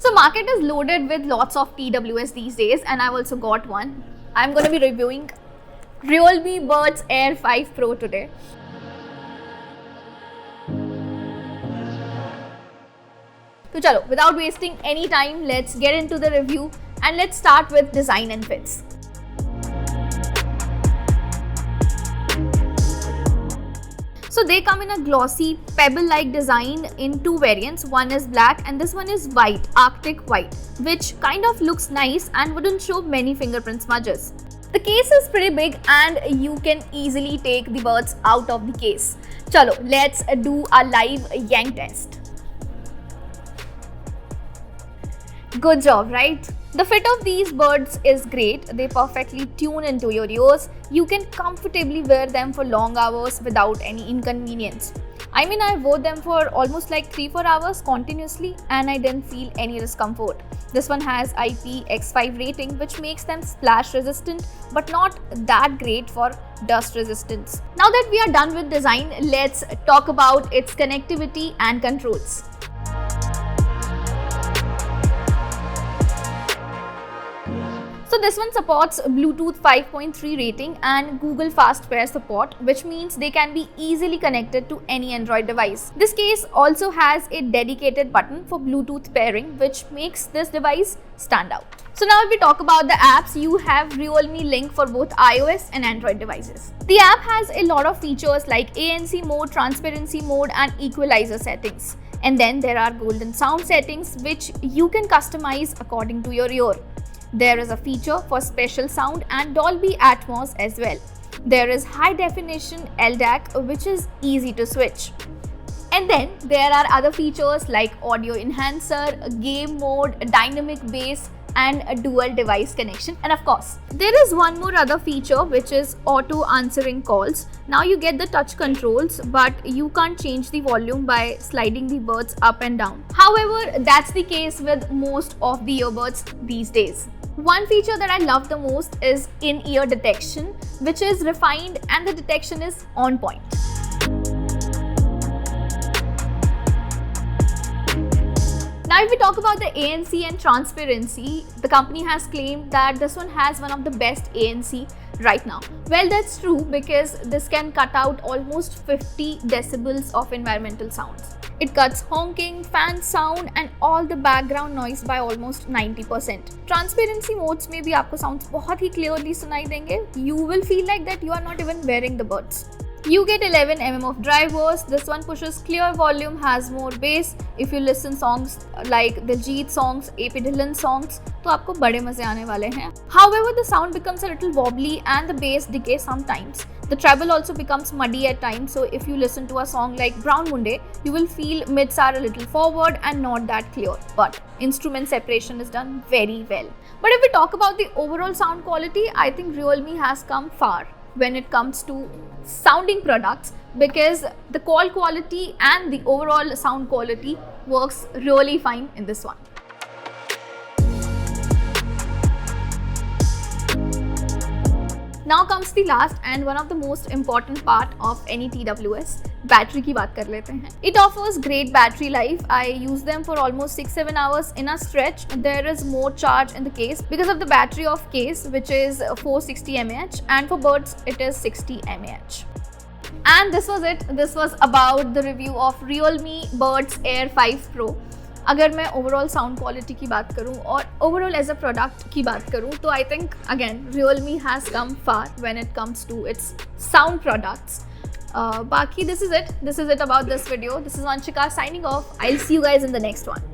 So market is loaded with lots of TWS these days, and I've also got one. I'm going to be reviewing Realme Buds Air 5 Pro today. So chalo, without wasting any time, let's get into the review and let's start with design and fits. So they come in a glossy pebble-like design in two variants. One is black and this one is white, Arctic white, which kind of looks nice and wouldn't show many fingerprint smudges. The case is pretty big and you can easily take the buds out of the case. Chalo, let's do a live yank test. Good job, right? The fit of these buds is great. They perfectly tune into your ears. You can comfortably wear them for long hours without any inconvenience. I mean, I wore them for almost like 3-4 hours continuously and I didn't feel any discomfort. This one has IPX5 rating, which makes them splash resistant but not that great for dust resistance. Now that we are done with design, let's talk about its connectivity and controls. So this one supports Bluetooth 5.3 rating and Google Fast Pair support, which means they can be easily connected to any Android device. This case also has a dedicated button for Bluetooth pairing, which makes this device stand out. So now if we talk about the apps, you have Realme Link for both iOS and Android devices. The app has a lot of features like ANC mode, transparency mode and equalizer settings. And then there are golden sound settings, which you can customize according to your ear. There is a feature for special sound and Dolby Atmos as well. There is high definition LDAC, which is easy to switch. And then there are other features like audio enhancer, game mode, dynamic bass and a dual device connection. And of course, there is one more other feature, which is auto answering calls. Now you get the touch controls, but you can't change the volume by sliding the buds up and down. However, that's the case with most of the earbuds these days. One feature that I love the most is in-ear detection, which is refined and the detection is on point. Now if we talk about the ANC and transparency, the company has claimed that this one has one of the best ANC right now. Well, that's true because this can cut out almost 50 decibels of environmental sounds. It cuts honking, fan sound and all the background noise by almost 90%. Transparency modes में भी आपको sounds बहुत ही clearly सुनाई देंगे. You will feel like that you are not even wearing the buds. You get 11 mm of drivers. This one pushes clear volume, has more bass. If you listen songs like Diljit songs, AP Dhillon songs, तो आपको बड़े मजे आने वाले हैं. However, the sound becomes a little wobbly and the bass decays sometimes. The treble also becomes muddy at times, so if you listen to a song like Brown Monday, you will feel mids are a little forward and not that clear. But instrument separation is done very well. But if we talk about the overall sound quality, I think Realme has come far when it comes to sounding products, because the call quality and the overall sound quality works really fine in this one. Now comes the last and one of the most important part of any TWS, battery की बात कर लेते हैं. It offers great battery life. I use them for almost 6-7 hours in a stretch. There is more charge in the case because of the battery of case, which is 460 mAh, and for buds it is 60 mAh. And this was it. This was about the review of Realme Buds Air 5 Pro. अगर मैं overall sound quality की बात करूं और overall as a product की बात करूं तो I think again Realme has come far when it comes to its sound products. बाकी this is it about this video. This is Vanshika signing off. I'll see you guys in the next one.